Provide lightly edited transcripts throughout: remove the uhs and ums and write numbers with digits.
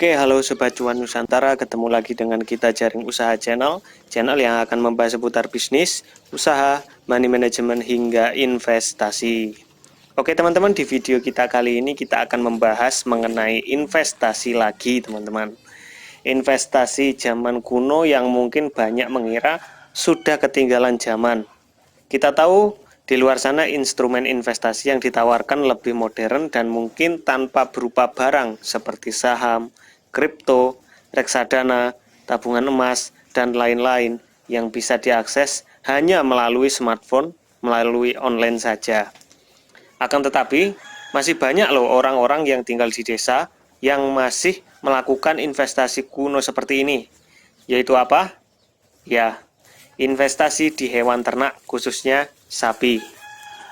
Oke, halo Sobat Cuan Nusantara, ketemu lagi dengan kita Jaring Usaha Channel yang akan membahas seputar bisnis, usaha, money management, hingga investasi. Oke teman-teman, di video kita kali ini kita akan membahas mengenai investasi lagi teman-teman. Investasi zaman kuno yang mungkin banyak mengira sudah ketinggalan zaman. Kita tahu di luar sana instrumen investasi yang ditawarkan lebih modern dan mungkin tanpa berupa barang seperti saham, kripto, reksadana, tabungan emas, dan lain-lain yang bisa diakses hanya melalui smartphone, melalui online saja. Akan tetapi, masih banyak loh orang-orang yang tinggal di desa yang masih melakukan investasi kuno seperti ini. Yaitu apa? Ya, investasi di hewan ternak, khususnya sapi.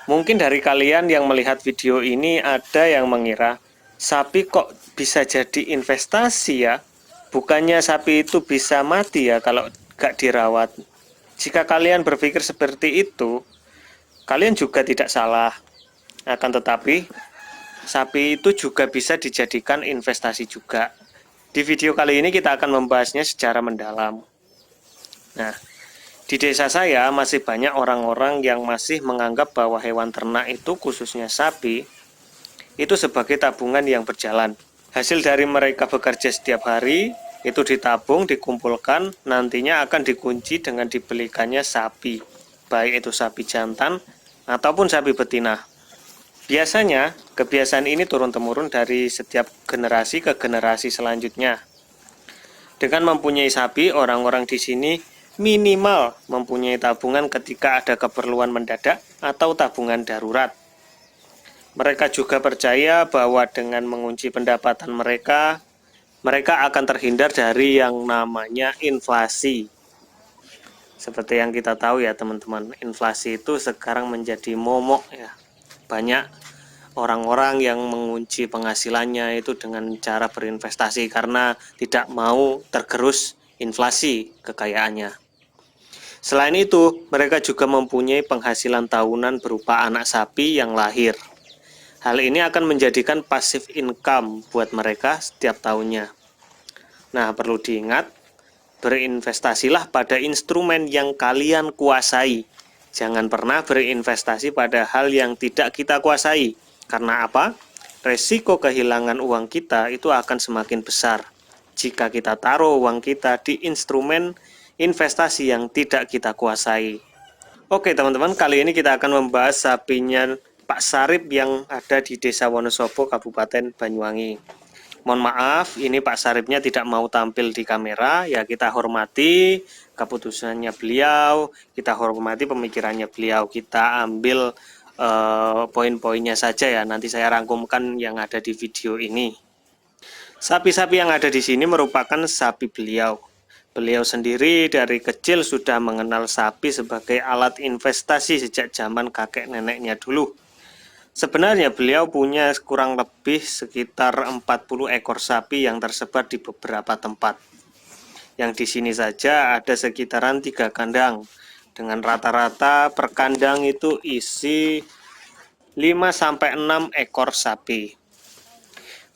Mungkin dari kalian yang melihat video ini ada yang mengira, sapi kok bisa jadi investasi ya? Bukannya sapi itu bisa mati ya kalau gak dirawat? Jika kalian berpikir seperti itu, kalian juga tidak salah. Akan tetapi, sapi itu juga bisa dijadikan investasi juga. Di video kali ini kita akan membahasnya secara mendalam. Nah, di desa saya masih banyak orang-orang yang masih menganggap bahwa hewan ternak itu, khususnya sapi, itu sebagai tabungan yang berjalan. Hasil dari mereka bekerja setiap hari, itu ditabung, dikumpulkan, nantinya akan dikunci dengan dibelikannya sapi, baik itu sapi jantan ataupun sapi betina. Biasanya, kebiasaan ini turun-temurun dari setiap generasi ke generasi selanjutnya. Dengan mempunyai sapi, orang-orang di sini minimal mempunyai tabungan ketika ada keperluan mendadak atau tabungan darurat. Mereka juga percaya bahwa dengan mengunci pendapatan mereka akan terhindar dari yang namanya inflasi. Seperti yang kita tahu ya teman-teman, inflasi itu sekarang menjadi momok ya. Banyak orang-orang yang mengunci penghasilannya itu dengan cara berinvestasi karena tidak mau tergerus inflasi kekayaannya. Selain itu, mereka juga mempunyai penghasilan tahunan berupa anak sapi yang lahir. Hal ini akan menjadikan passive income buat mereka setiap tahunnya. Nah, perlu diingat, berinvestasilah pada instrumen yang kalian kuasai. Jangan pernah berinvestasi pada hal yang tidak kita kuasai. Karena apa? Resiko kehilangan uang kita itu akan semakin besar jika kita taruh uang kita di instrumen investasi yang tidak kita kuasai. Oke teman-teman, kali ini kita akan membahas sapinya Pak Sarip yang ada di Desa Wonosobo, Kabupaten Banyuwangi. Mohon maaf, ini Pak Saripnya tidak mau tampil di kamera, ya kita hormati keputusannya beliau, kita hormati pemikirannya beliau, kita ambil poin-poinnya saja ya, nanti saya rangkumkan yang ada di video ini. Sapi-sapi yang ada di sini merupakan sapi beliau. Beliau sendiri dari kecil sudah mengenal sapi sebagai alat investasi sejak zaman kakek neneknya dulu. Sebenarnya beliau punya kurang lebih sekitar 40 ekor sapi yang tersebar di beberapa tempat. Yang di sini saja ada sekitaran 3 kandang. Dengan rata-rata per kandang itu isi 5-6 ekor sapi.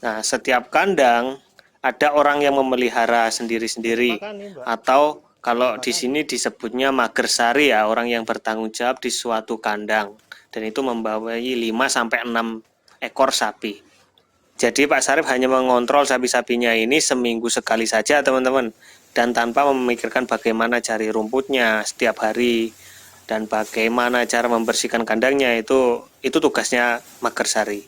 Nah, setiap kandang ada orang yang memelihara sendiri-sendiri, atau kalau di sini disebutnya magersari ya, orang yang bertanggung jawab di suatu kandang, dan itu membawai 5-6 ekor sapi. Jadi Pak Sarip hanya mengontrol sapi-sapinya ini seminggu sekali saja teman-teman, dan tanpa memikirkan bagaimana cari rumputnya setiap hari dan bagaimana cara membersihkan kandangnya, itu tugasnya magersari.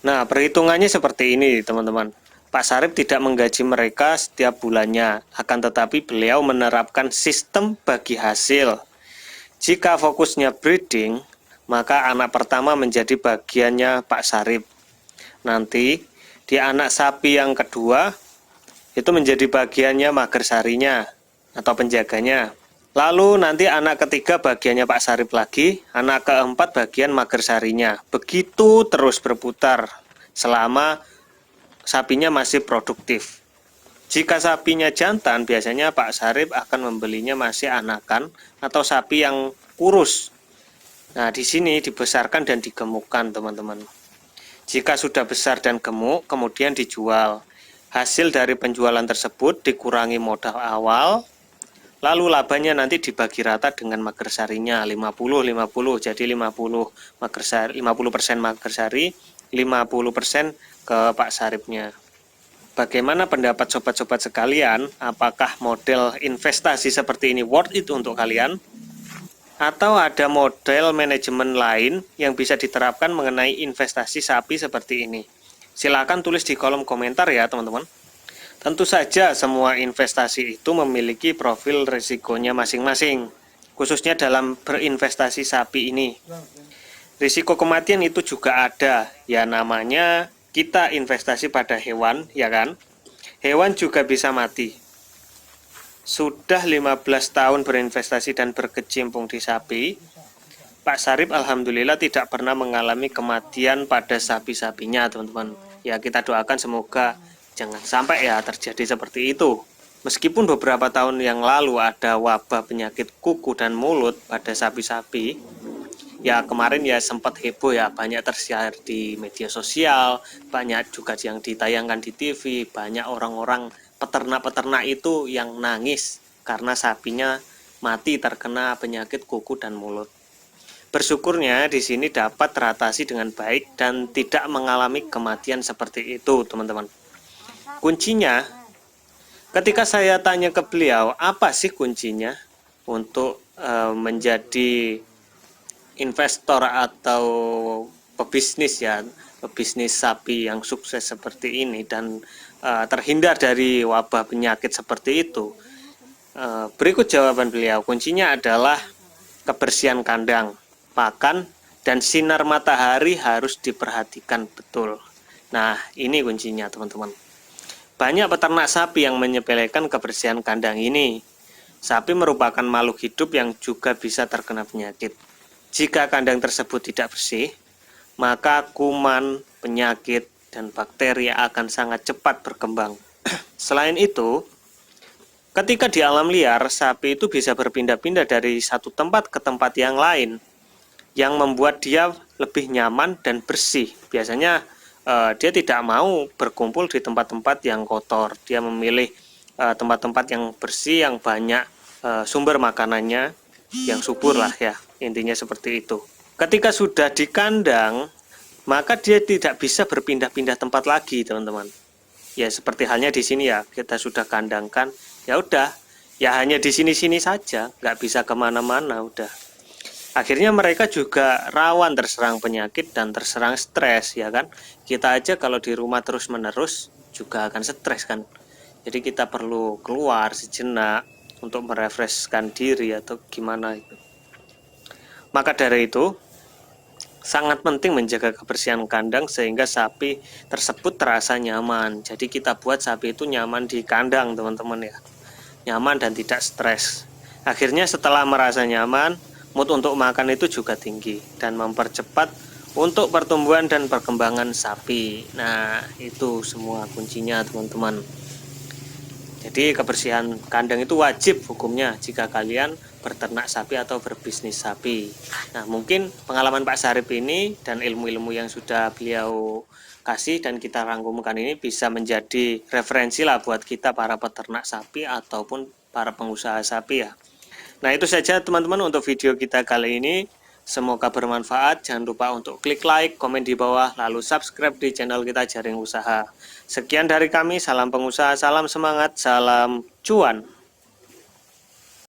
Nah, perhitungannya seperti ini teman-teman. Pak Sarip tidak menggaji mereka setiap bulannya, akan tetapi beliau menerapkan sistem bagi hasil. Jika fokusnya breeding, maka anak pertama menjadi bagiannya Pak Sarip. Nanti di anak sapi yang kedua itu menjadi bagiannya magersarinya atau penjaganya. Lalu nanti anak ketiga bagiannya Pak Sarip lagi, anak keempat bagian magersarinya. Begitu terus berputar selama sapinya masih produktif. Jika sapinya jantan, biasanya Pak Sarip akan membelinya masih anakan atau sapi yang kurus. Nah, di sini dibesarkan dan digemukkan, teman-teman. Jika sudah besar dan gemuk, kemudian dijual. Hasil dari penjualan tersebut dikurangi modal awal, lalu labanya nanti dibagi rata dengan magersarinya 50-50, jadi 50 magersari, 50% magersari, 50% ke Pak Saripnya. Bagaimana pendapat sobat-sobat sekalian? Apakah model investasi seperti ini worth it untuk kalian? Atau ada model manajemen lain yang bisa diterapkan mengenai investasi sapi seperti ini? Silakan tulis di kolom komentar ya teman-teman. Tentu saja semua investasi itu memiliki profil risikonya masing-masing, khususnya dalam berinvestasi sapi ini. Risiko kematian itu juga ada, ya namanya kita investasi pada hewan, ya kan? Hewan juga bisa mati. Sudah 15 tahun berinvestasi dan berkecimpung di sapi, Pak Sarip alhamdulillah tidak pernah mengalami kematian pada sapi-sapinya, teman-teman. Ya kita doakan semoga jangan sampai ya terjadi seperti itu. Meskipun beberapa tahun yang lalu ada wabah penyakit kuku dan mulut pada sapi-sapi, ya kemarin ya sempat heboh ya, banyak tersiar di media sosial, banyak juga yang ditayangkan di TV, banyak orang-orang peternak-peternak itu yang nangis karena sapinya mati terkena penyakit kuku dan mulut. Bersyukurnya di sini dapat teratasi dengan baik dan tidak mengalami kematian seperti itu, teman-teman. Kuncinya, ketika saya tanya ke beliau, apa sih kuncinya untuk menjadi investor atau pebisnis ya, pebisnis sapi yang sukses seperti ini dan terhindar dari wabah penyakit seperti itu? Berikut jawaban beliau. Kuncinya adalah kebersihan kandang, pakan, dan sinar matahari harus diperhatikan betul. Nah, ini kuncinya teman-teman. Banyak peternak sapi yang menyepelekan kebersihan kandang ini. Sapi merupakan makhluk hidup yang juga bisa terkena penyakit. Jika kandang tersebut tidak bersih, maka kuman, penyakit, dan bakteri akan sangat cepat berkembang. Selain itu, ketika di alam liar, sapi itu bisa berpindah-pindah dari satu tempat ke tempat yang lain, yang membuat dia lebih nyaman dan bersih. Biasanya dia tidak mau berkumpul di tempat-tempat yang kotor. Dia memilih tempat-tempat yang bersih, yang banyak sumber makanannya, yang subur lah ya, intinya seperti itu. Ketika sudah di kandang, maka dia tidak bisa berpindah-pindah tempat lagi, teman-teman. Ya seperti halnya di sini ya, kita sudah kandangkan, ya udah, ya hanya di sini-sini saja, nggak bisa kemana-mana udah. Akhirnya mereka juga rawan terserang penyakit dan terserang stres, ya kan? Kita aja kalau di rumah terus-menerus juga akan stres kan. Jadi kita perlu keluar sejenak untuk merefreshkan diri atau gimana itu. Maka dari itu sangat penting menjaga kebersihan kandang sehingga sapi tersebut terasa nyaman. Jadi kita buat sapi itu nyaman di kandang, teman-teman ya. Nyaman dan tidak stres. Akhirnya setelah merasa nyaman, mood untuk makan itu juga tinggi dan mempercepat untuk pertumbuhan dan perkembangan sapi. Nah, itu semua kuncinya, teman-teman. Jadi kebersihan kandang itu wajib hukumnya jika kalian berternak sapi atau berbisnis sapi. Nah, mungkin pengalaman Pak Sarip ini dan ilmu-ilmu yang sudah beliau kasih dan kita rangkumkan ini bisa menjadi referensi lah buat kita para peternak sapi ataupun para pengusaha sapi ya. Nah, itu saja teman-teman untuk video kita kali ini. Semoga bermanfaat. Jangan lupa untuk klik like, komen di bawah, lalu subscribe di channel kita Jaring Usaha. Sekian dari kami, salam pengusaha, salam semangat, salam cuan.